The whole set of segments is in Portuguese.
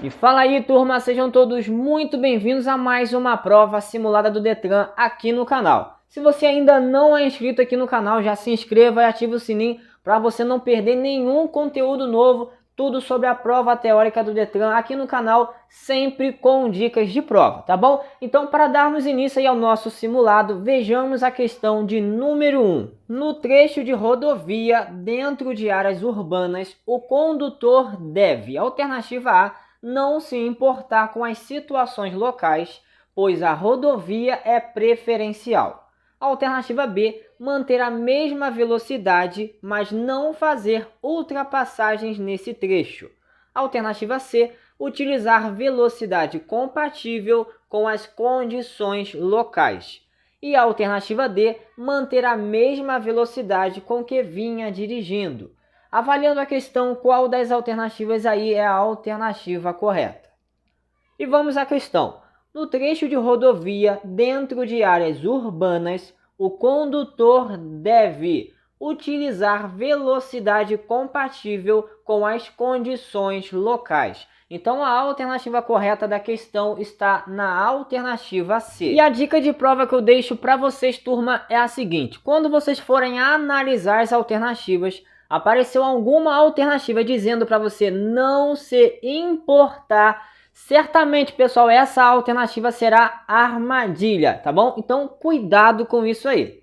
E fala aí, turma, sejam todos muito bem-vindos a mais uma prova simulada do Detran aqui no canal. Se você ainda não é inscrito aqui no canal, já se inscreva e ative o sininho para você não perder nenhum conteúdo novo, tudo sobre a prova teórica do Detran aqui no canal, sempre com dicas de prova, tá bom? Então, para darmos início aí ao nosso simulado, vejamos a questão de número 1. No trecho de rodovia dentro de áreas urbanas, o condutor deve, alternativa A, não se importar com as situações locais, pois a rodovia é preferencial. Alternativa B, manter a mesma velocidade, mas não fazer ultrapassagens nesse trecho. Alternativa C, utilizar velocidade compatível com as condições locais. E a alternativa D, manter a mesma velocidade com que vinha dirigindo. Avaliando a questão, qual das alternativas aí é a alternativa correta? E vamos à questão. No trecho de rodovia dentro de áreas urbanas, o condutor deve utilizar velocidade compatível com as condições locais. Então a alternativa correta da questão está na alternativa C. E a dica de prova que eu deixo para vocês, turma, é a seguinte: quando vocês forem analisar as alternativas, apareceu alguma alternativa dizendo para você não se importar, certamente, pessoal, essa alternativa será armadilha, tá bom? Então, cuidado com isso aí.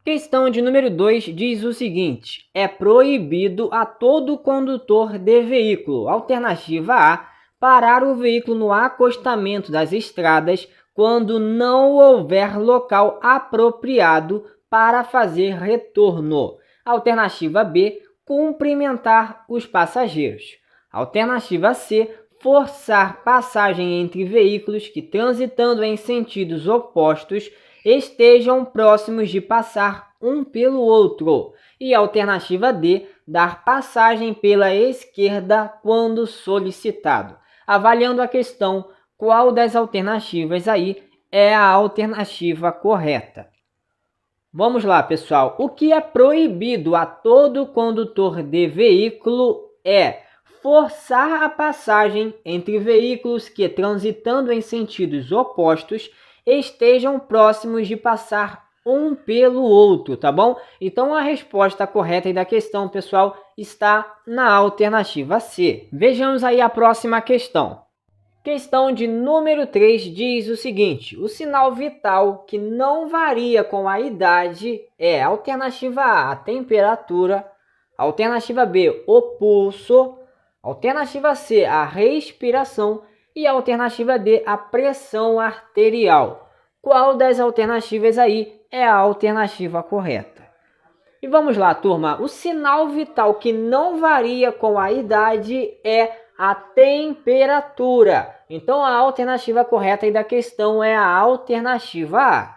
Questão de número 2 diz o seguinte: é proibido a todo condutor de veículo, alternativa A, parar o veículo no acostamento das estradas quando não houver local apropriado para fazer retorno. Alternativa B, cumprimentar os passageiros. Alternativa C, forçar passagem entre veículos que, transitando em sentidos opostos, estejam próximos de passar um pelo outro. E alternativa D, dar passagem pela esquerda quando solicitado. Avaliando a questão, qual das alternativas aí é a alternativa correta? Vamos lá, pessoal. O que é proibido a todo condutor de veículo é forçar a passagem entre veículos que, transitando em sentidos opostos, estejam próximos de passar um pelo outro, tá bom? Então a resposta correta da questão, pessoal, está na alternativa C. Vejamos aí a próxima questão. Questão de número 3 diz o seguinte: o sinal vital que não varia com a idade é alternativa A, a temperatura, alternativa B, o pulso, alternativa C, a respiração e alternativa D, a pressão arterial. Qual das alternativas aí é a alternativa correta? E vamos lá, turma. O sinal vital que não varia com a idade é a temperatura. Então a alternativa correta da questão é a alternativa A.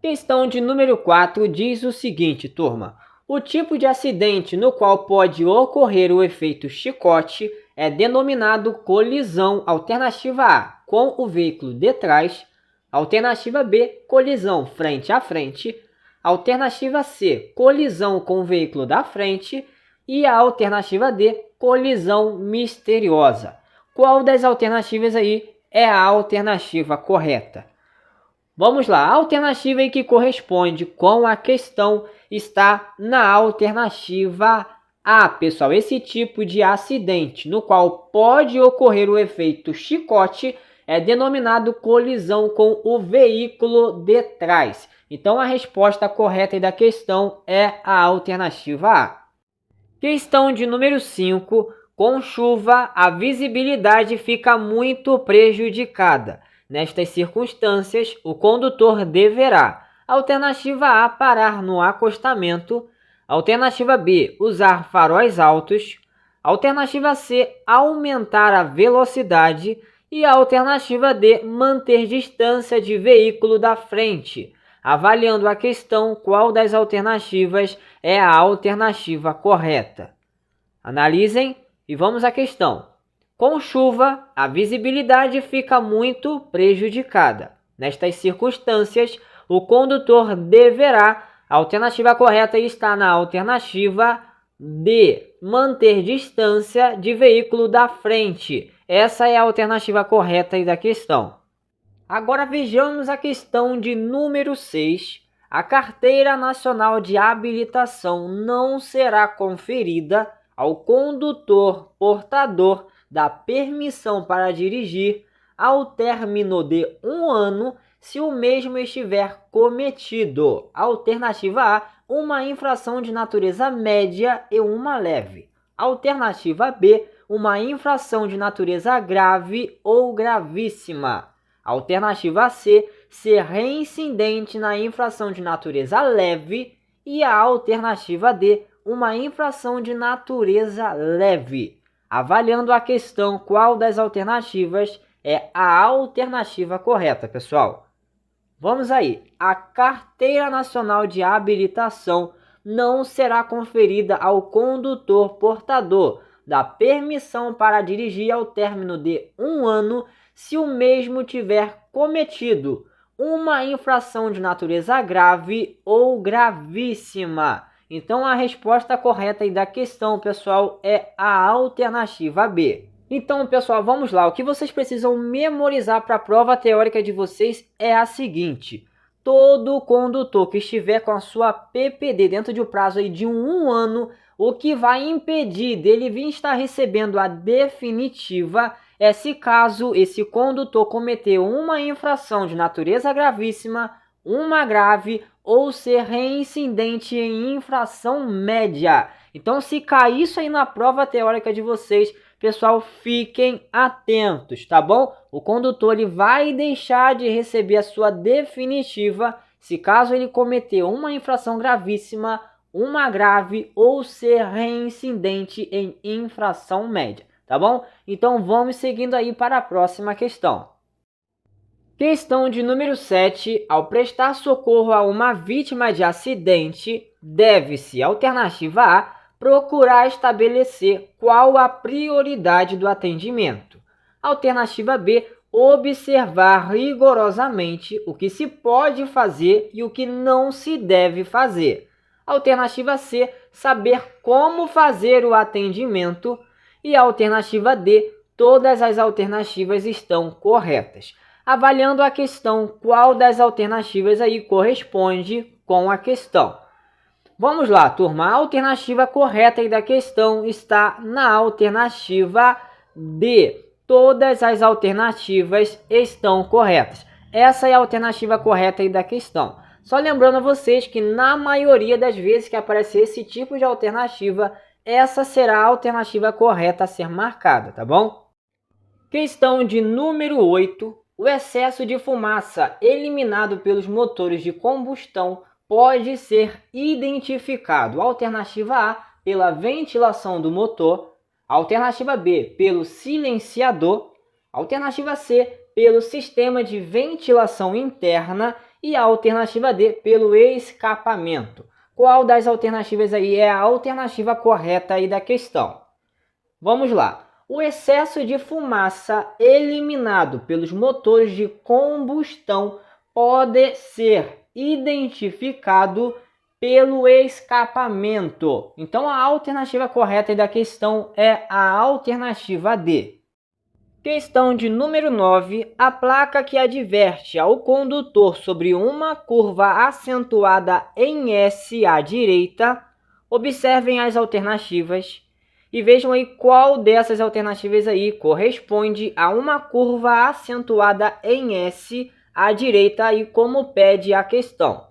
Questão de número 4 diz o seguinte, turma: o tipo de acidente no qual pode ocorrer o efeito chicote é denominado colisão. Alternativa A, com o veículo de trás. Alternativa B, colisão frente a frente. Alternativa C, colisão com o veículo da frente. E a alternativa D, colisão misteriosa. Qual das alternativas aí é a alternativa correta? Vamos lá, a alternativa que corresponde com a questão está na alternativa A, pessoal. Esse tipo de acidente no qual pode ocorrer o efeito chicote é denominado colisão com o veículo de trás. Então a resposta correta da questão é a alternativa A. Questão de número 5. Com chuva, a visibilidade fica muito prejudicada. Nestas circunstâncias, o condutor deverá: alternativa A, parar no acostamento. Alternativa B, usar faróis altos. Alternativa C, aumentar a velocidade. E a alternativa D, manter distância de veículo da frente. Avaliando a questão, qual das alternativas é a alternativa correta? Analisem e vamos à questão. Com chuva, a visibilidade fica muito prejudicada. Nestas circunstâncias, o condutor deverá: a alternativa correta está na alternativa D. Manter distância de veículo da frente. Essa é a alternativa correta aí da questão. Agora vejamos a questão de número 6. A Carteira Nacional de Habilitação não será conferida ao condutor portador da permissão para dirigir ao término de 1 ano se o mesmo estiver cometido. Alternativa A, uma infração de natureza média e uma leve. Alternativa B, uma infração de natureza grave ou gravíssima. Alternativa C, ser reincidente na infração de natureza leve. E a alternativa D, uma infração de natureza leve. Avaliando a questão, qual das alternativas é a alternativa correta, pessoal? Vamos aí. A Carteira Nacional de Habilitação não será conferida ao condutor portador da permissão para dirigir ao término de 1 ano se o mesmo tiver cometido uma infração de natureza grave ou gravíssima. Então a resposta correta aí da questão, pessoal, é a alternativa B. Então, pessoal, vamos lá. O que vocês precisam memorizar para a prova teórica de vocês é a seguinte: todo condutor que estiver com a sua PPD dentro de um prazo aí de 1 ano, o que vai impedir dele vir estar recebendo a definitiva é se caso esse condutor cometer uma infração de natureza gravíssima, uma grave ou ser reincidente em infração média. Então, se cair isso aí na prova teórica de vocês, pessoal, fiquem atentos, tá bom? O condutor ele vai deixar de receber a sua definitiva se caso ele cometer uma infração gravíssima, uma grave ou ser reincidente em infração média, tá bom? Então vamos seguindo aí para a próxima questão. Questão de número 7. Ao prestar socorro a uma vítima de acidente, deve-se, alternativa A, procurar estabelecer qual a prioridade do atendimento. Alternativa B, observar rigorosamente o que se pode fazer e o que não se deve fazer. Alternativa C, saber como fazer o atendimento. E a alternativa D, todas as alternativas estão corretas. Avaliando a questão, qual das alternativas aí corresponde com a questão? Vamos lá, turma. A alternativa correta aí da questão está na alternativa D. Todas as alternativas estão corretas. Essa é a alternativa correta aí da questão. Só lembrando a vocês que na maioria das vezes que aparecer esse tipo de alternativa, essa será a alternativa correta a ser marcada, tá bom? Questão de número 8. O excesso de fumaça eliminado pelos motores de combustão pode ser identificado. Alternativa A, pela ventilação do motor. Alternativa B, pelo silenciador. Alternativa C, pelo sistema de ventilação interna. E a alternativa D, pelo escapamento. Qual das alternativas aí é a alternativa correta aí da questão? Vamos lá. O excesso de fumaça eliminado pelos motores de combustão pode ser identificado pelo escapamento. Então, a alternativa correta da questão é a alternativa D. Questão de número 9. A placa que adverte ao condutor sobre uma curva acentuada em S à direita. Observem as alternativas e vejam aí qual dessas alternativas aí corresponde a uma curva acentuada em S à direita e como pede a questão.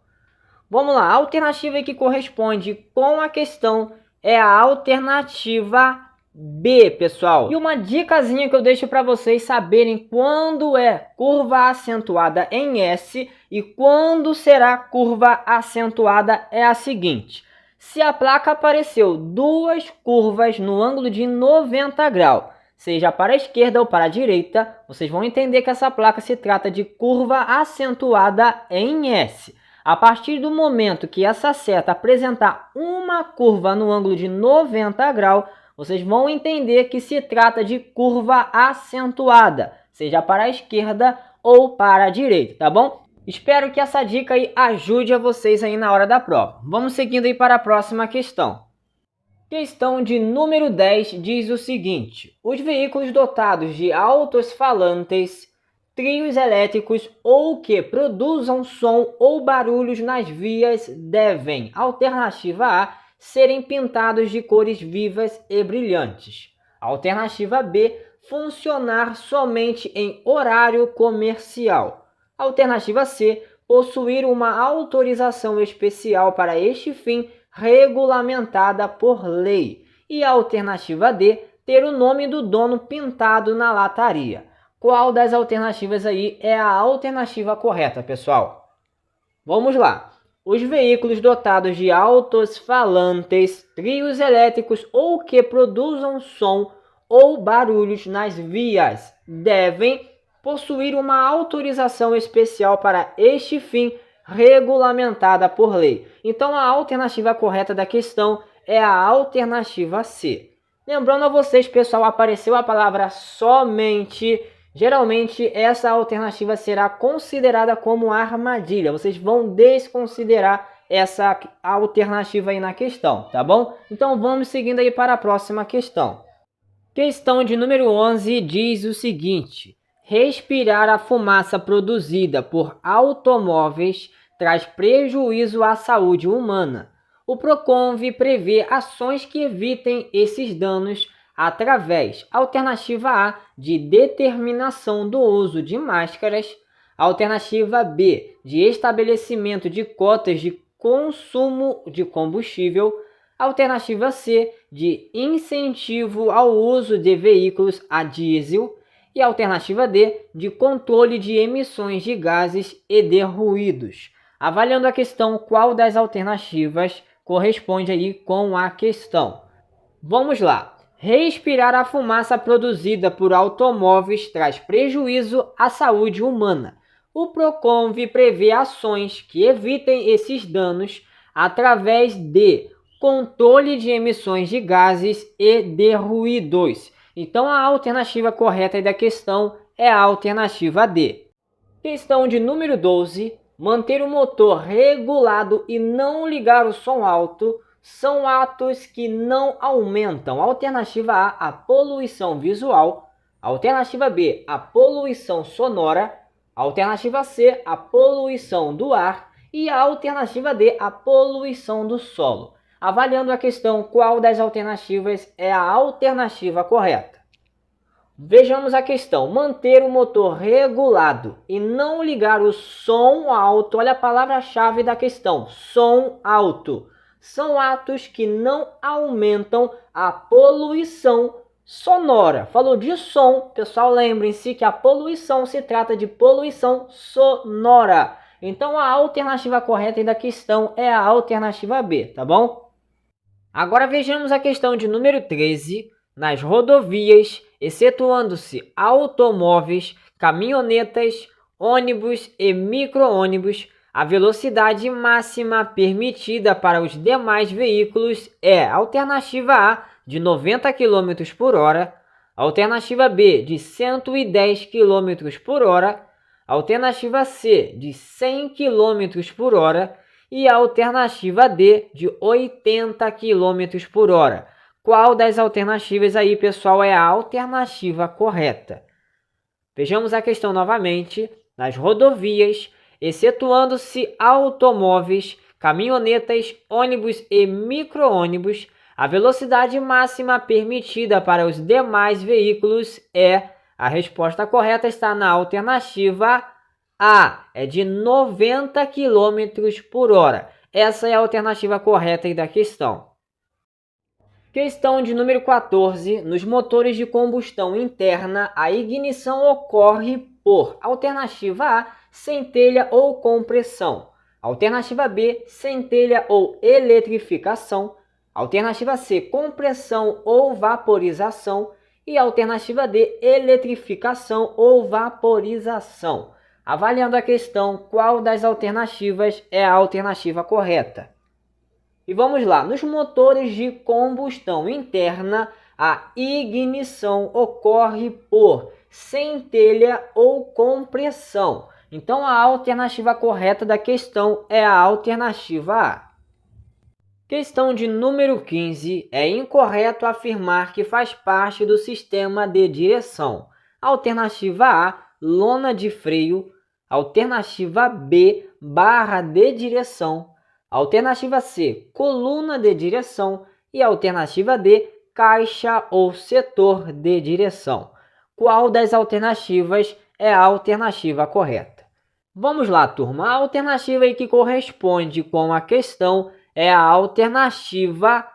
Vamos lá, a alternativa que corresponde com a questão é a alternativa B, pessoal. E uma dicasinha que eu deixo para vocês saberem quando é curva acentuada em S e quando será curva acentuada é a seguinte: se a placa apareceu duas curvas no ângulo de 90 graus, seja para a esquerda ou para a direita, vocês vão entender que essa placa se trata de curva acentuada em S. A partir do momento que essa seta apresentar uma curva no ângulo de 90 graus, vocês vão entender que se trata de curva acentuada, seja para a esquerda ou para a direita, tá bom? Espero que essa dica aí ajude a vocês aí na hora da prova. Vamos seguindo aí para a próxima questão. Questão de número 10 diz o seguinte: os veículos dotados de alto-falantes, trios elétricos ou que produzam som ou barulhos nas vias devem, alternativa A, serem pintados de cores vivas e brilhantes. Alternativa B, funcionar somente em horário comercial. Alternativa C, possuir uma autorização especial para este fim regulamentada por lei. E a alternativa D, ter o nome do dono pintado na lataria. Qual das alternativas aí é a alternativa correta, pessoal? Vamos lá. Os veículos dotados de alto-falantes, trios elétricos ou que produzam som ou barulhos nas vias devem possuir uma autorização especial para este fim regulamentada por lei. Então a alternativa correta da questão é a alternativa C. Lembrando a vocês, pessoal, apareceu a palavra somente. Geralmente essa alternativa será considerada como armadilha. Vocês vão desconsiderar essa alternativa aí na questão, tá bom? Então vamos seguindo aí para a próxima questão. Questão de número 11 diz o seguinte: respirar a fumaça produzida por automóveis traz prejuízo à saúde humana. O PROCONV prevê ações que evitem esses danos através, alternativa A, de determinação do uso de máscaras, alternativa B, de estabelecimento de cotas de consumo de combustível, alternativa C, de incentivo ao uso de veículos a diesel, e alternativa D, de controle de emissões de gases e de ruídos. Avaliando a questão, qual das alternativas corresponde aí com a questão? Vamos lá. Respirar a fumaça produzida por automóveis traz prejuízo à saúde humana. O PROCONV prevê ações que evitem esses danos através de controle de emissões de gases e de ruídos. Então a alternativa correta da questão é a alternativa D. Questão de número 12. Manter o motor regulado e não ligar o som alto são atos que não aumentam. Alternativa A, a poluição visual. Alternativa B, a poluição sonora. Alternativa C, a poluição do ar. E a alternativa D, a poluição do solo. Avaliando a questão, qual das alternativas é a alternativa correta? Vejamos a questão. Manter o motor regulado e não ligar o som alto. Olha a palavra-chave da questão: som alto. São atos que não aumentam a poluição sonora. Falou de som, pessoal, lembrem-se que a poluição se trata de poluição sonora. Então a alternativa correta da questão é a alternativa B, tá bom? Agora vejamos a questão de número 13. Nas rodovias, excetuando-se automóveis, caminhonetas, ônibus e micro-ônibus, a velocidade máxima permitida para os demais veículos é alternativa A, de 90 km por hora, alternativa B, de 110 km por hora, alternativa C, de 100 km por hora e a alternativa D, de 80 km por hora. Qual das alternativas aí, pessoal, é a alternativa correta? Vejamos a questão novamente. Nas rodovias, excetuando-se automóveis, caminhonetas, ônibus e micro-ônibus, a velocidade máxima permitida para os demais veículos é... A resposta correta está na alternativa A, é de 90 km por hora. Essa é a alternativa correta aí da questão. Questão de número 14. Nos motores de combustão interna, a ignição ocorre por alternativa A, centelha ou compressão. Alternativa B, centelha ou eletrificação. Alternativa C, compressão ou vaporização. E alternativa D, eletrificação ou vaporização. Avaliando a questão, qual das alternativas é a alternativa correta? E vamos lá, nos motores de combustão interna, a ignição ocorre por centelha ou compressão. Então a alternativa correta da questão é a alternativa A. Questão de número 15. É incorreto afirmar que faz parte do sistema de direção. Alternativa A, lona de freio. Alternativa B, barra de direção. Alternativa C, coluna de direção. E alternativa D, caixa ou setor de direção. Qual das alternativas é a alternativa correta? Vamos lá, turma. A alternativa aí que corresponde com a questão é a alternativa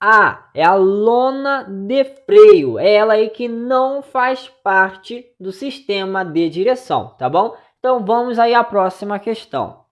A, é a lona de freio. É ela aí que não faz parte do sistema de direção, tá bom? Então vamos aí à próxima questão.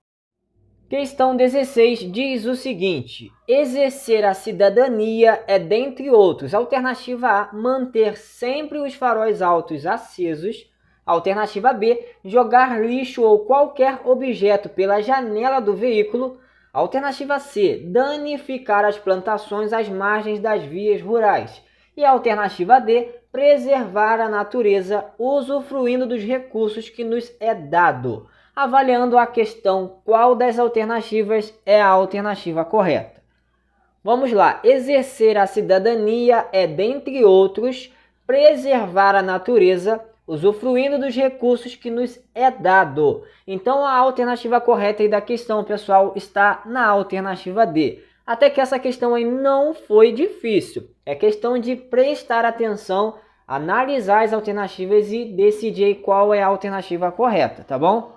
Questão 16 diz o seguinte: exercer a cidadania é, dentre outros, alternativa A, manter sempre os faróis altos acesos. Alternativa B, jogar lixo ou qualquer objeto pela janela do veículo. Alternativa C, danificar as plantações às margens das vias rurais. E a alternativa D, preservar a natureza usufruindo dos recursos que nos é dado. Avaliando a questão, qual das alternativas é a alternativa correta? Vamos lá. Exercer a cidadania é, dentre outros, preservar a natureza usufruindo dos recursos que nos é dado. Então a alternativa correta aí da questão, pessoal, está na alternativa D. Até que essa questão aí não foi difícil. É questão de prestar atenção, analisar as alternativas e decidir qual é a alternativa correta, tá bom?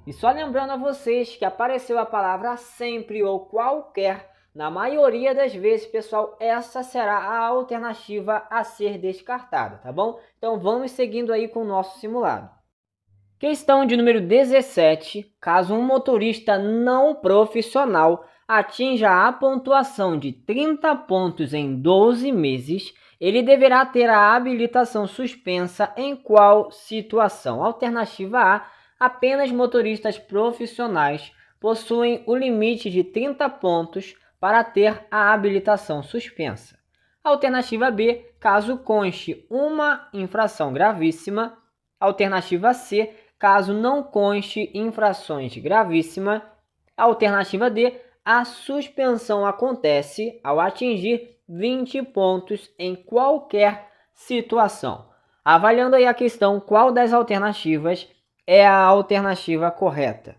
E só lembrando a vocês que apareceu a palavra sempre ou qualquer, na maioria das vezes, pessoal, essa será a alternativa a ser descartada, tá bom? Então vamos seguindo aí com o nosso simulado. Questão de número 17. Caso um motorista não profissional atinja a pontuação de 30 pontos em 12 meses, ele deverá ter a habilitação suspensa em qual situação? Alternativa A, apenas motoristas profissionais possuem o limite de 30 pontos para ter a habilitação suspensa. Alternativa B, caso conste uma infração gravíssima. Alternativa C, caso não conste infrações gravíssimas. Alternativa D, a suspensão acontece ao atingir 20 pontos em qualquer situação. Avaliando aí a questão, qual das alternativas é a alternativa correta?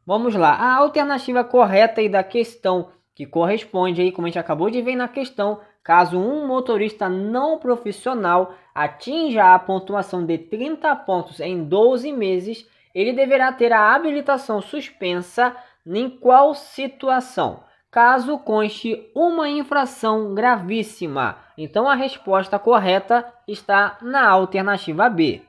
Vamos lá. A alternativa correta aí da questão, que corresponde aí, como a gente acabou de ver na questão, caso um motorista não profissional atinja a pontuação de 30 pontos em 12 meses, ele deverá ter a habilitação suspensa em qual situação? Caso conste uma infração gravíssima. Então a resposta correta está na alternativa B.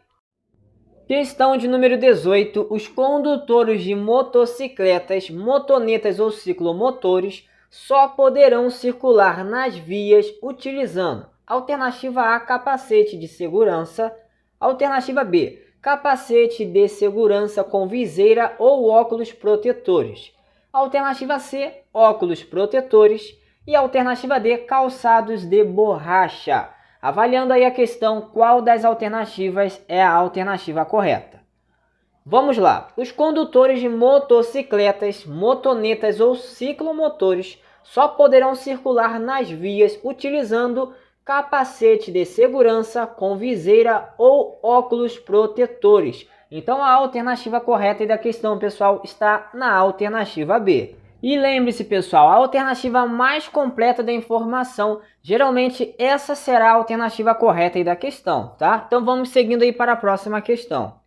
Questão de número 18. Os condutores de motocicletas, motonetas ou ciclomotores só poderão circular nas vias utilizando alternativa A, capacete de segurança. Alternativa B, capacete de segurança com viseira ou óculos protetores. Alternativa C, óculos protetores. E alternativa D, calçados de borracha. Avaliando aí a questão, qual das alternativas é a alternativa correta? Vamos lá. Os condutores de motocicletas, motonetas ou ciclomotores só poderão circular nas vias utilizando capacete de segurança com viseira ou óculos protetores. Então a alternativa correta da questão, pessoal, está na alternativa B. E lembre-se, pessoal, a alternativa mais completa da informação, geralmente essa será a alternativa correta da questão, tá? Então vamos seguindo aí para a próxima questão.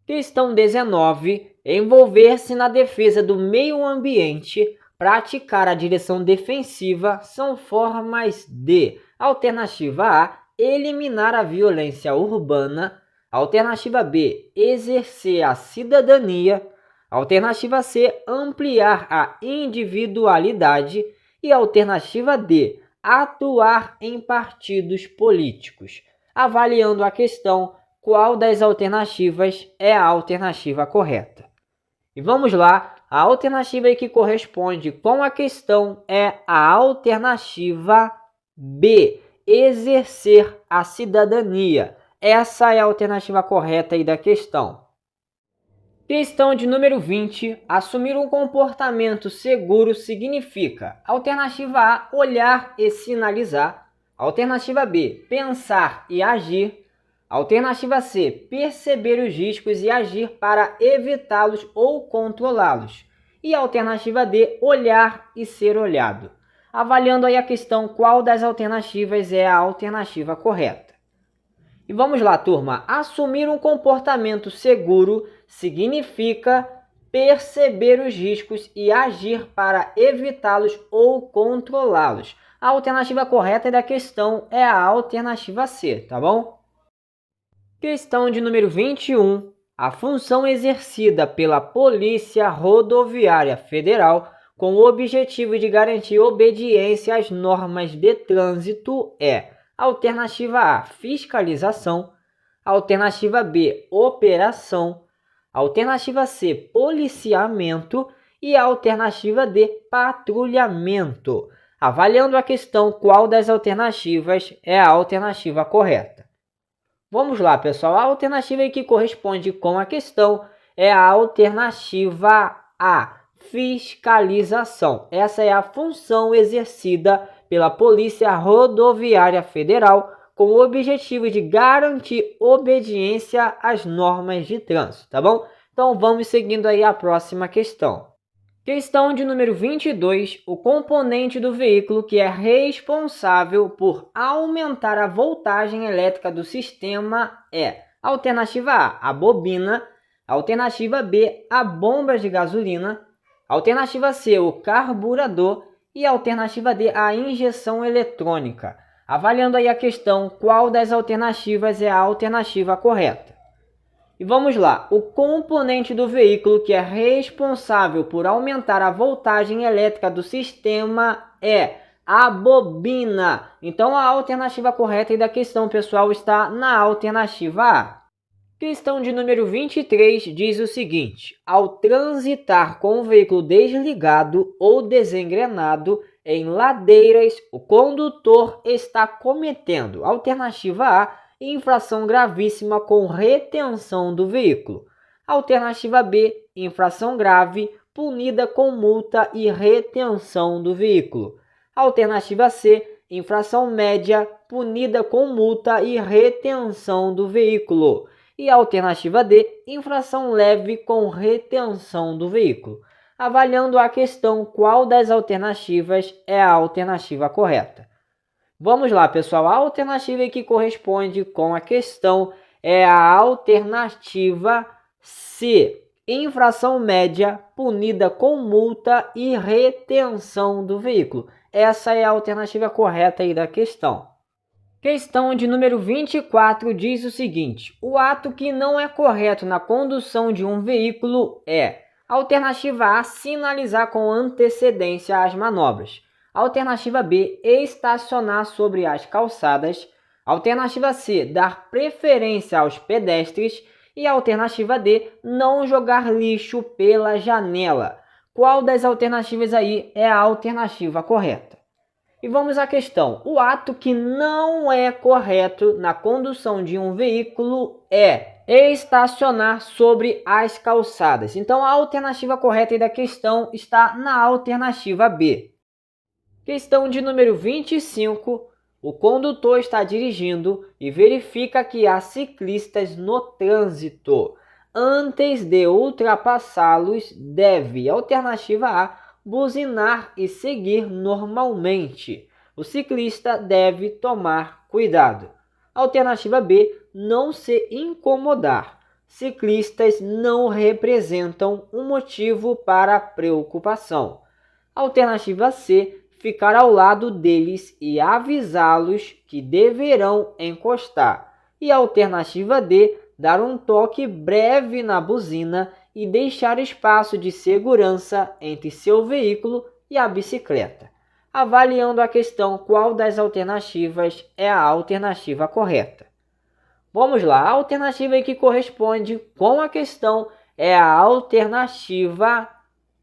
Questão 19. Envolver-se na defesa do meio ambiente, praticar a direção defensiva são formas de: alternativa A, eliminar a violência urbana. Alternativa B, exercer a cidadania. Alternativa C, ampliar a individualidade. E alternativa D, atuar em partidos políticos. Avaliando a questão, qual das alternativas é a alternativa correta? E vamos lá, a alternativa que corresponde com a questão é a alternativa B, exercer a cidadania. Essa é a alternativa correta aí da questão. Questão de número 20. Assumir um comportamento seguro significa: alternativa A, olhar e sinalizar. Alternativa B, pensar e agir. Alternativa C, perceber os riscos e agir para evitá-los ou controlá-los. E alternativa D, olhar e ser olhado. Avaliando aí a questão, qual das alternativas é a alternativa correta? E vamos lá, turma. Assumir um comportamento seguro significa perceber os riscos e agir para evitá-los ou controlá-los. A alternativa correta da questão é a alternativa C, tá bom? Questão de número 21. A função exercida pela Polícia Rodoviária Federal com o objetivo de garantir obediência às normas de trânsito é: alternativa A, fiscalização. Alternativa B, operação. Alternativa C, policiamento. E a alternativa D, patrulhamento. Avaliando a questão, qual das alternativas é a alternativa correta? Vamos lá, pessoal. A alternativa que corresponde com a questão é a alternativa A, fiscalização. Essa é a função exercida pela Polícia Rodoviária Federal com o objetivo de garantir obediência às normas de trânsito, tá bom? Então vamos seguindo aí a próxima questão. Questão de número 22. O componente do veículo que é responsável por aumentar a voltagem elétrica do sistema é: alternativa A, a bobina. Alternativa B, a bomba de gasolina. Alternativa C, o carburador. E alternativa D, a injeção eletrônica. Avaliando aí a questão, qual das alternativas é a alternativa correta? E vamos lá. O componente do veículo que é responsável por aumentar a voltagem elétrica do sistema é a bobina. Então a alternativa correta da questão, pessoal, está na alternativa A. Questão de número 23 diz o seguinte: ao transitar com o veículo desligado ou desengrenado em ladeiras, o condutor está cometendo, alternativa A, infração gravíssima com retenção do veículo. Alternativa B, infração grave, punida com multa e retenção do veículo. Alternativa C, infração média, punida com multa e retenção do veículo. E alternativa D, infração leve com retenção do veículo. Avaliando a questão, qual das alternativas é a alternativa correta? Vamos lá, pessoal. A alternativa que corresponde com a questão é a alternativa C, infração média, punida com multa e retenção do veículo. Essa é a alternativa correta aí da questão. Questão de número 24 diz o seguinte: o ato que não é correto na condução de um veículo é: alternativa A, sinalizar com antecedência as manobras. Alternativa B, estacionar sobre as calçadas. Alternativa C, dar preferência aos pedestres. E alternativa D, não jogar lixo pela janela. Qual das alternativas aí é a alternativa correta? E vamos à questão. O ato que não é correto na condução de um veículo é estacionar sobre as calçadas. Então a alternativa correta da questão está na alternativa B. Questão de número 25. O condutor está dirigindo e verifica que há ciclistas no trânsito. Antes de ultrapassá-los, deve, alternativa A, buzinar e seguir normalmente. O ciclista deve tomar cuidado. Alternativa B, não se incomodar. Ciclistas não representam um motivo para preocupação. Alternativa C, ficar ao lado deles e avisá-los que deverão encostar. E a alternativa D, dar um toque breve na buzina e deixar espaço de segurança entre seu veículo e a bicicleta. Avaliando a questão, qual das alternativas é a alternativa correta? Vamos lá, a alternativa que corresponde com a questão é a alternativa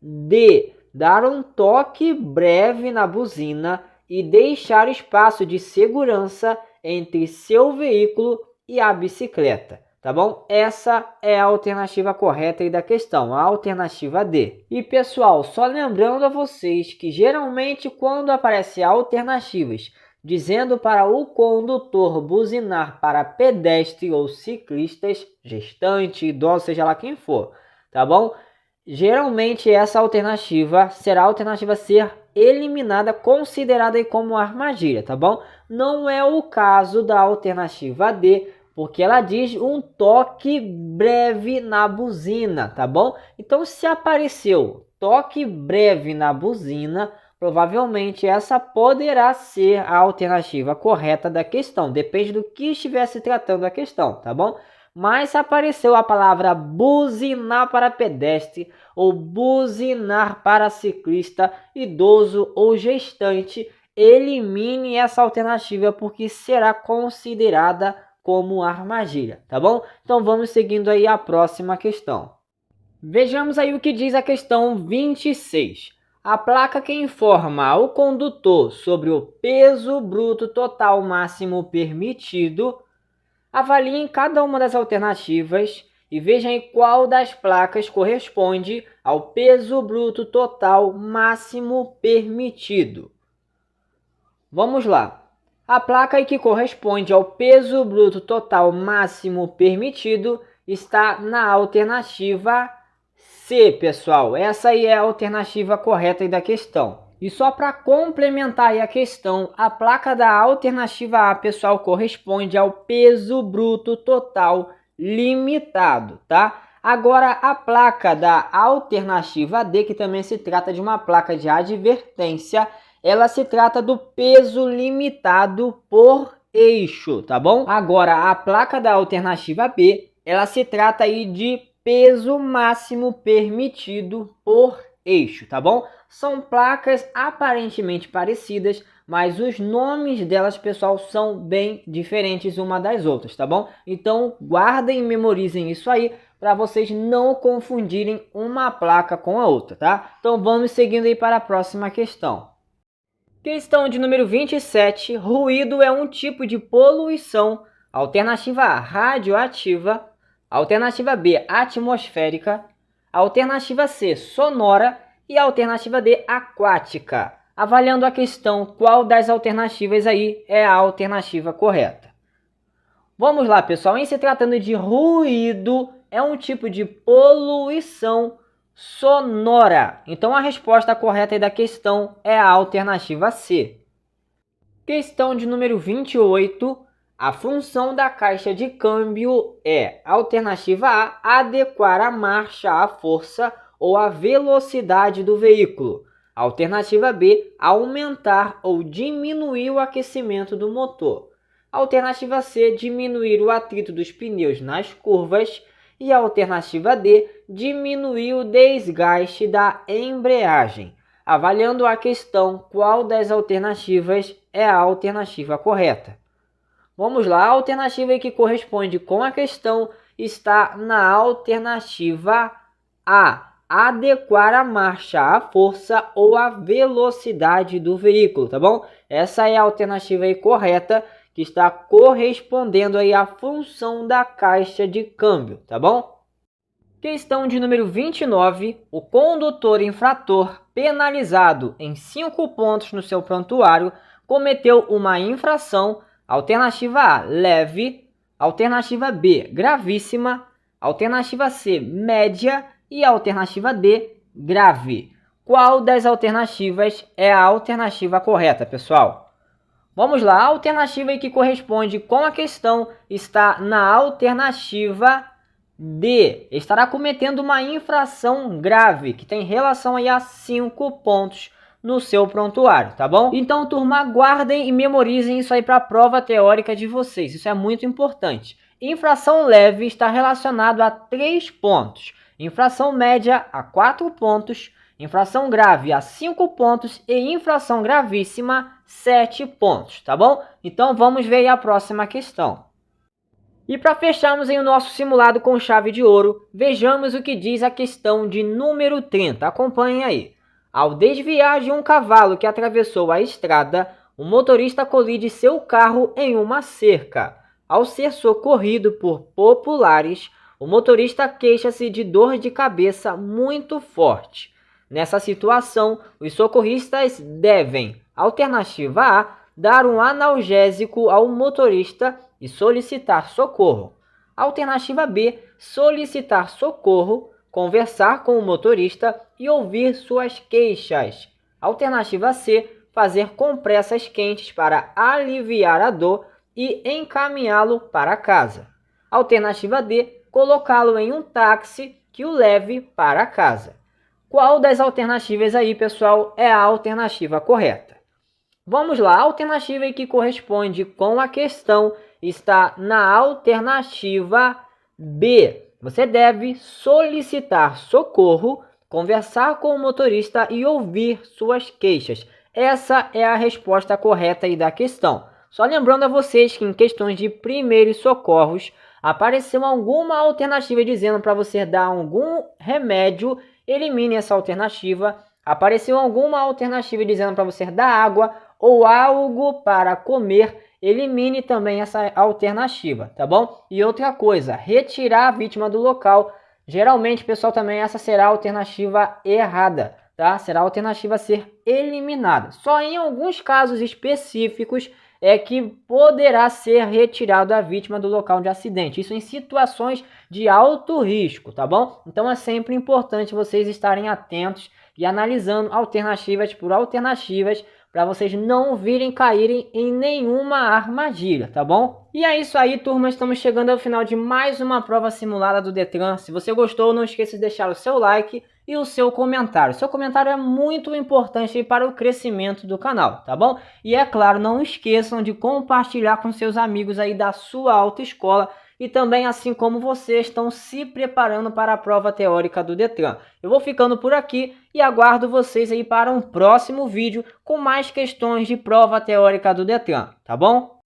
D, dar um toque breve na buzina e deixar espaço de segurança entre seu veículo e a bicicleta. tá bom? Essa é a alternativa correta aí da questão, a alternativa D. E pessoal, só lembrando a vocês que geralmente quando aparecem alternativas dizendo para o condutor buzinar para pedestre ou ciclistas, gestante, idoso, seja lá quem for, tá bom? Geralmente essa alternativa será a alternativa a ser eliminada, considerada aí como armadilha, tá bom? Não é o caso da alternativa D, porque ela diz um toque breve na buzina, tá bom? Então se apareceu toque breve na buzina, provavelmente essa poderá ser a alternativa correta da questão, depende do que estiver se tratando a questão, tá bom? Mas se apareceu a palavra buzinar para pedestre ou buzinar para ciclista, idoso ou gestante, elimine essa alternativa porque será considerada como armadilha, tá bom? Então vamos seguindo aí a próxima questão. Vejamos aí o que diz a questão 26. A placa que informa ao condutor sobre o peso bruto total máximo permitido, avalie em cada uma das alternativas e veja em qual das placas corresponde ao peso bruto total máximo permitido. Vamos lá. A placa que corresponde ao peso bruto total máximo permitido está na alternativa C, pessoal. Essa aí é a alternativa correta aí da questão. E só para complementar aí a questão, a placa da alternativa A, pessoal, corresponde ao peso bruto total limitado, tá? Agora, a placa da alternativa D, que também se trata de uma placa de advertência, ela se trata do peso limitado por eixo, tá bom? Agora, a placa da alternativa B, ela se trata aí de peso máximo permitido por eixo, tá bom? São placas aparentemente parecidas, mas os nomes delas, pessoal, são bem diferentes uma das outras, tá bom? Então, guardem e memorizem isso aí para vocês não confundirem uma placa com a outra, tá? Então, vamos seguindo aí para a próxima questão. Questão de número 27. Ruído é um tipo de poluição. Alternativa A, radioativa. Alternativa B, atmosférica. Alternativa C, sonora. E alternativa D, aquática. Avaliando a questão, qual das alternativas aí é a alternativa correta? Vamos lá, pessoal. Em se tratando de ruído, é um tipo de poluição sonora. Então a resposta correta da questão é a alternativa C. Questão de número 28. A função da caixa de câmbio é: alternativa A, adequar a marcha à força ou à velocidade do veículo. Alternativa B, aumentar ou diminuir o aquecimento do motor. Alternativa C, diminuir o atrito dos pneus nas curvas. E a alternativa D, diminuir o desgaste da embreagem. Avaliando a questão, qual das alternativas é a alternativa correta? Vamos lá, a alternativa que corresponde com a questão está na alternativa A, adequar a marcha à força ou à velocidade do veículo, tá bom? Essa é a alternativa aí correta, que está correspondendo aí à função da caixa de câmbio, tá bom? Questão de número 29. O condutor infrator penalizado em 5 pontos no seu prontuário cometeu uma infração. Alternativa A, leve. Alternativa B, gravíssima. Alternativa C, média. E alternativa D, grave. Qual das alternativas é a alternativa correta, pessoal? Vamos lá, a alternativa que corresponde com a questão está na alternativa D. Estará cometendo uma infração grave, que tem relação aí a 5 pontos no seu prontuário, tá bom? Então, turma, guardem e memorizem isso aí para a prova teórica de vocês. Isso é muito importante. Infração leve está relacionado a 3 pontos. Infração média a 4 pontos. Infração grave a 5 pontos e infração gravíssima 7 pontos, tá bom? Então vamos ver aí a próxima questão. E para fecharmos em o nosso simulado com chave de ouro, vejamos o que diz a questão de número 30. Acompanhem aí. Ao desviar de um cavalo que atravessou a estrada, o motorista colide seu carro em uma cerca. Ao ser socorrido por populares, o motorista queixa-se de dor de cabeça muito forte. Nessa situação, os socorristas devem, alternativa A, dar um analgésico ao motorista e solicitar socorro. Alternativa B, solicitar socorro, conversar com o motorista e ouvir suas queixas. Alternativa C, fazer compressas quentes para aliviar a dor e encaminhá-lo para casa. Alternativa D, colocá-lo em um táxi que o leve para casa. Qual das alternativas aí, pessoal, é a alternativa correta? Vamos lá, a alternativa que corresponde com a questão está na alternativa B. Você deve solicitar socorro, conversar com o motorista e ouvir suas queixas. Essa é a resposta correta aí da questão. Só lembrando a vocês que em questões de primeiros socorros, apareceu alguma alternativa dizendo para você dar algum remédio, elimine essa alternativa. Apareceu alguma alternativa dizendo para você dar água ou algo para comer, elimine também essa alternativa, tá bom? E outra coisa, retirar a vítima do local. Geralmente, pessoal, também essa será a alternativa errada, tá? Será a alternativa a ser eliminada. Só em alguns casos específicos é que poderá ser retirado a vítima do local de acidente. Isso em situações de alto risco, tá bom? Então é sempre importante vocês estarem atentos e analisando alternativas por alternativas para vocês não virem caírem em nenhuma armadilha, tá bom? E é isso aí, turma, estamos chegando ao final de mais uma prova simulada do Detran. Se você gostou, não esqueça de deixar o seu like e o seu comentário. Seu comentário é muito importante para o crescimento do canal, tá bom? E é claro, não esqueçam de compartilhar com seus amigos aí da sua autoescola e também assim como vocês estão se preparando para a prova teórica do Detran. Eu vou ficando por aqui e aguardo vocês aí para um próximo vídeo com mais questões de prova teórica do Detran, tá bom?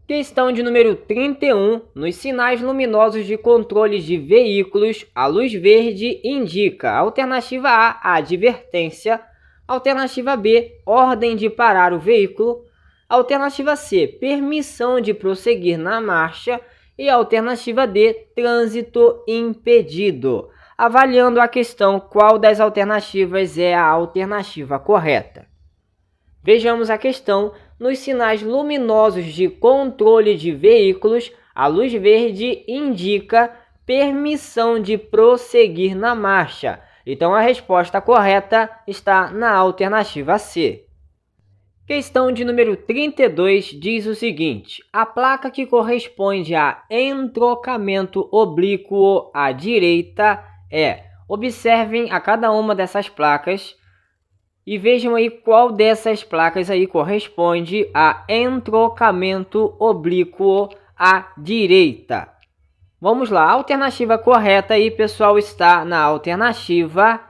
Questão de número 31. Nos sinais luminosos de controles de veículos, a luz verde indica alternativa A, advertência, alternativa B, ordem de parar o veículo, alternativa C, permissão de prosseguir na marcha e alternativa D, trânsito impedido. Avaliando a questão, qual das alternativas é a alternativa correta? Vejamos a questão. Nos sinais luminosos de controle de veículos, a luz verde indica permissão de prosseguir na marcha. Então a resposta correta está na alternativa C. Questão de número 32 diz o seguinte: a placa que corresponde a entrocamento oblíquo à direita é. Observem a cada uma dessas placas e vejam aí qual dessas placas aí corresponde a entrocamento oblíquo à direita. Vamos lá, a alternativa correta aí, pessoal, está na alternativa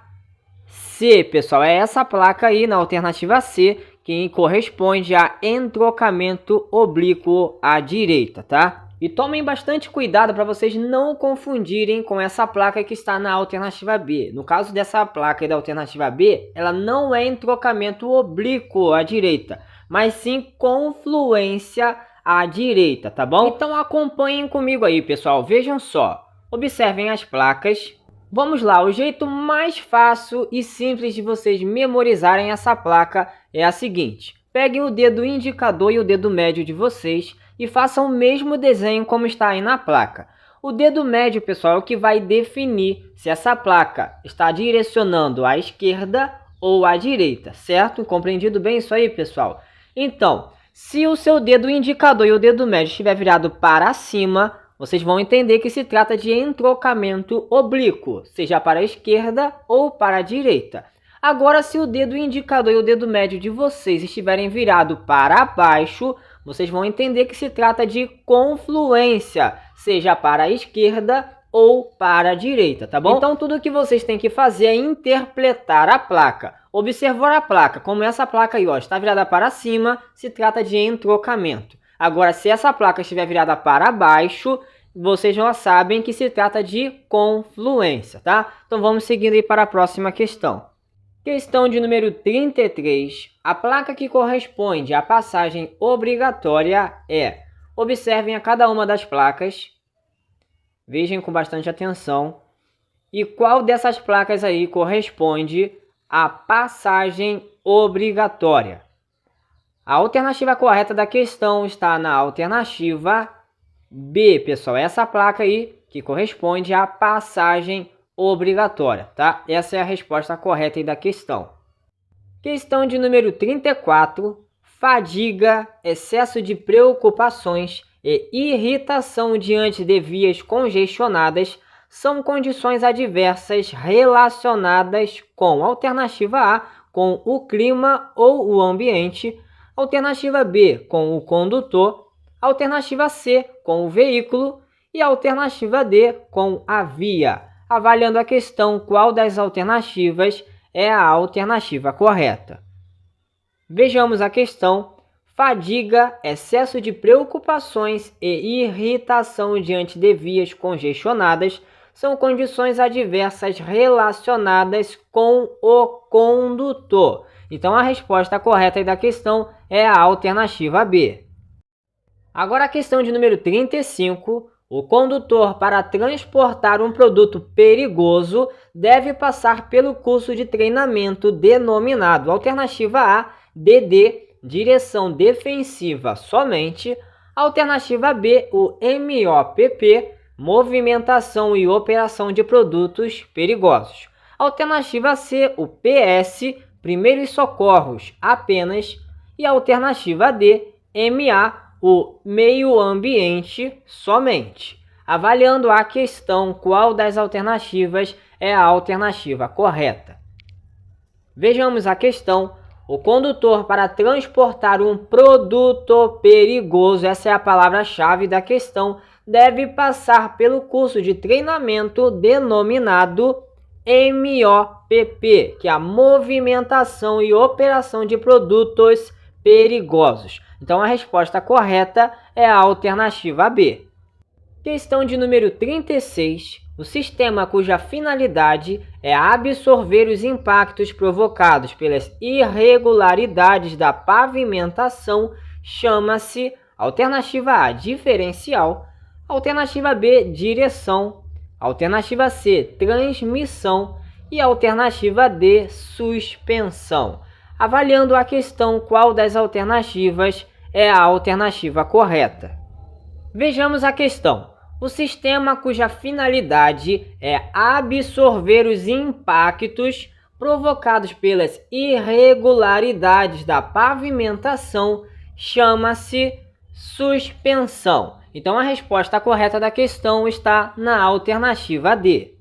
C, pessoal. É essa placa aí na alternativa C que corresponde a entrocamento oblíquo à direita, tá? E tomem bastante cuidado para vocês não confundirem com essa placa que está na alternativa B. No caso dessa placa da alternativa B, ela não é entrocamento oblíquo à direita, mas sim confluência à direita, tá bom? Então acompanhem comigo aí, pessoal. Vejam só, observem as placas. Vamos lá, o jeito mais fácil e simples de vocês memorizarem essa placa é a seguinte. Peguem o dedo indicador e o dedo médio de vocês e façam o mesmo desenho como está aí na placa. O dedo médio, pessoal, é o que vai definir se essa placa está direcionando à esquerda ou à direita, certo? Compreendido bem isso aí, pessoal? Então, se o seu dedo indicador e o dedo médio estiver virado para cima, vocês vão entender que se trata de entrocamento oblíquo, seja para a esquerda ou para a direita. Agora, se o dedo indicador e o dedo médio de vocês estiverem virados para baixo, vocês vão entender que se trata de confluência, seja para a esquerda ou para a direita, tá bom? Então, tudo que vocês têm que fazer é interpretar a placa. Observar a placa, como essa placa aí, ó, está virada para cima, se trata de entrocamento. Agora, se essa placa estiver virada para baixo, vocês já sabem que se trata de confluência, tá? Então, vamos seguindo aí para a próxima questão. Questão de número 33. A placa que corresponde à passagem obrigatória é. Observem a cada uma das placas. Vejam com bastante atenção. E qual dessas placas aí corresponde à passagem obrigatória? A alternativa correta da questão está na alternativa B, pessoal. Essa placa aí que corresponde à passagem obrigatória, tá? Essa é a resposta correta aí da questão. Questão de número 34. Fadiga, excesso de preocupações e irritação diante de vias congestionadas são condições adversas relacionadas com alternativa A, com o clima ou o ambiente, alternativa B, com o condutor, alternativa C, com o veículo e alternativa D, com a via. Avaliando a questão, qual das alternativas é a alternativa correta? Vejamos a questão. Fadiga, excesso de preocupações e irritação diante de vias congestionadas são condições adversas relacionadas com o condutor. Então, a resposta correta da questão é a alternativa B. Agora, a questão de número 35. O condutor, para transportar um produto perigoso, deve passar pelo curso de treinamento denominado alternativa A, DD, direção defensiva somente, alternativa B, o MOPP, movimentação e operação de produtos perigosos, alternativa C, o PS, primeiros socorros apenas, e alternativa D, MA, o meio ambiente somente. Avaliando a questão, qual das alternativas é a alternativa correta? Vejamos a questão. O condutor, para transportar um produto perigoso, essa é a palavra-chave da questão, deve passar pelo curso de treinamento denominado MOPP, que é a movimentação e operação de produtos perigosos. Então, a resposta correta é a alternativa B. Questão de número 36. O sistema cuja finalidade é absorver os impactos provocados pelas irregularidades da pavimentação chama-se alternativa A, diferencial, alternativa B, direção, alternativa C, transmissão e alternativa D, suspensão. Avaliando a questão, qual das alternativas é a alternativa correta? Vejamos a questão. O sistema cuja finalidade é absorver os impactos provocados pelas irregularidades da pavimentação chama-se suspensão. Então, a resposta correta da questão está na alternativa D.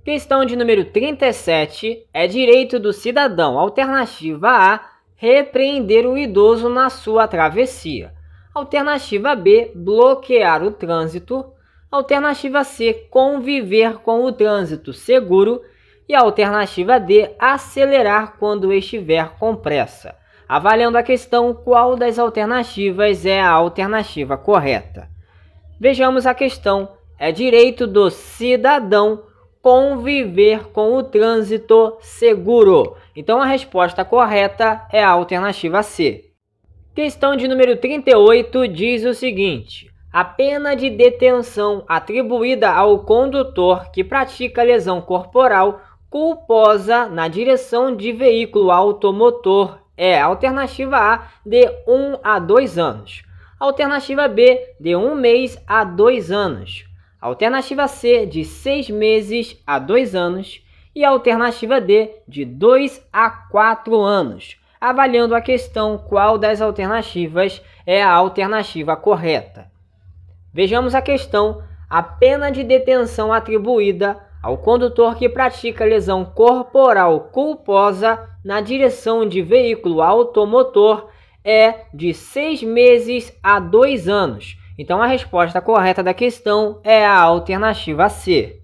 Questão de número 37. É direito do cidadão, alternativa A, repreender o idoso na sua travessia. Alternativa B, bloquear o trânsito. Alternativa C, conviver com o trânsito seguro. E alternativa D, acelerar quando estiver com pressa. Avaliando a questão, qual das alternativas é a alternativa correta? Vejamos a questão. É direito do cidadão conviver com o trânsito seguro. Então, a resposta correta é a alternativa C. Questão de número 38 diz o seguinte: a pena de detenção atribuída ao condutor que pratica lesão corporal culposa na direção de veículo automotor é alternativa A, de 1 a 2 anos. Alternativa B, de 1 mês a 2 anos. Alternativa C, de 6 meses a 2 anos. E alternativa D, de 2 a 4 anos. Avaliando a questão, qual das alternativas é a alternativa correta? Vejamos a questão. A pena de detenção atribuída ao condutor que pratica lesão corporal culposa na direção de veículo automotor é de 6 meses a 2 anos. Então, a resposta correta da questão é a alternativa C.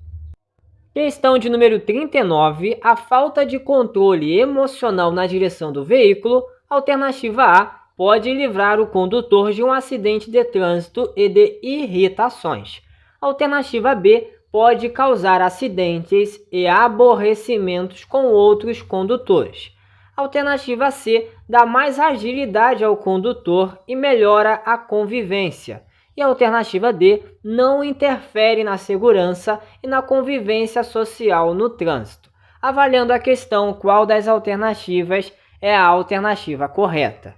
Questão de número 39. A falta de controle emocional na direção do veículo, alternativa A, pode livrar o condutor de um acidente de trânsito e de irritações. Alternativa B, pode causar acidentes e aborrecimentos com outros condutores. Alternativa C, dá mais agilidade ao condutor e melhora a convivência. E a alternativa D, não interfere na segurança e na convivência social no trânsito. Avaliando a questão, qual das alternativas é a alternativa correta?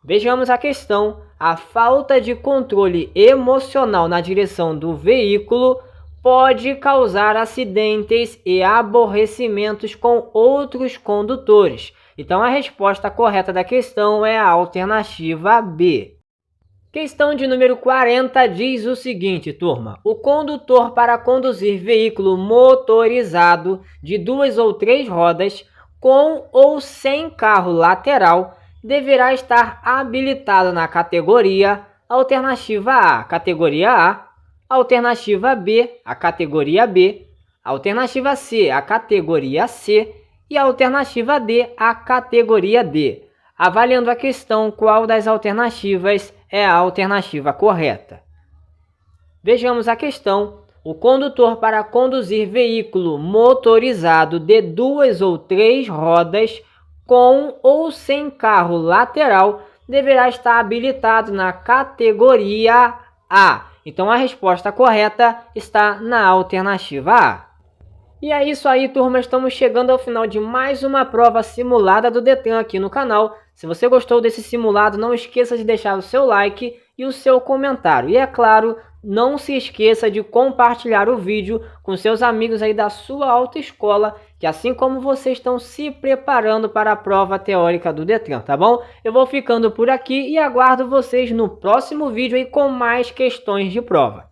Vejamos a questão. A falta de controle emocional na direção do veículo pode causar acidentes e aborrecimentos com outros condutores. Então, a resposta correta da questão é a alternativa B. Questão de número 40 diz o seguinte, turma. O condutor, para conduzir veículo motorizado de 2 ou 3 rodas, com ou sem carro lateral, deverá estar habilitado na categoria alternativa A, categoria A, alternativa B, a categoria B, alternativa C, a categoria C e a alternativa D, a categoria D. Avaliando a questão, qual das alternativas é a alternativa correta? Vejamos a questão. O condutor, para conduzir veículo motorizado de 2 ou 3 rodas, com ou sem carro lateral, deverá estar habilitado na categoria A. Então, a resposta correta está na alternativa A. E é isso aí, turma. Estamos chegando ao final de mais uma prova simulada do Detran aqui no canal. Se você gostou desse simulado, não esqueça de deixar o seu like e o seu comentário. E é claro, não se esqueça de compartilhar o vídeo com seus amigos aí da sua autoescola, que assim como vocês estão se preparando para a prova teórica do Detran, tá bom? Eu vou ficando por aqui e aguardo vocês no próximo vídeo aí com mais questões de prova.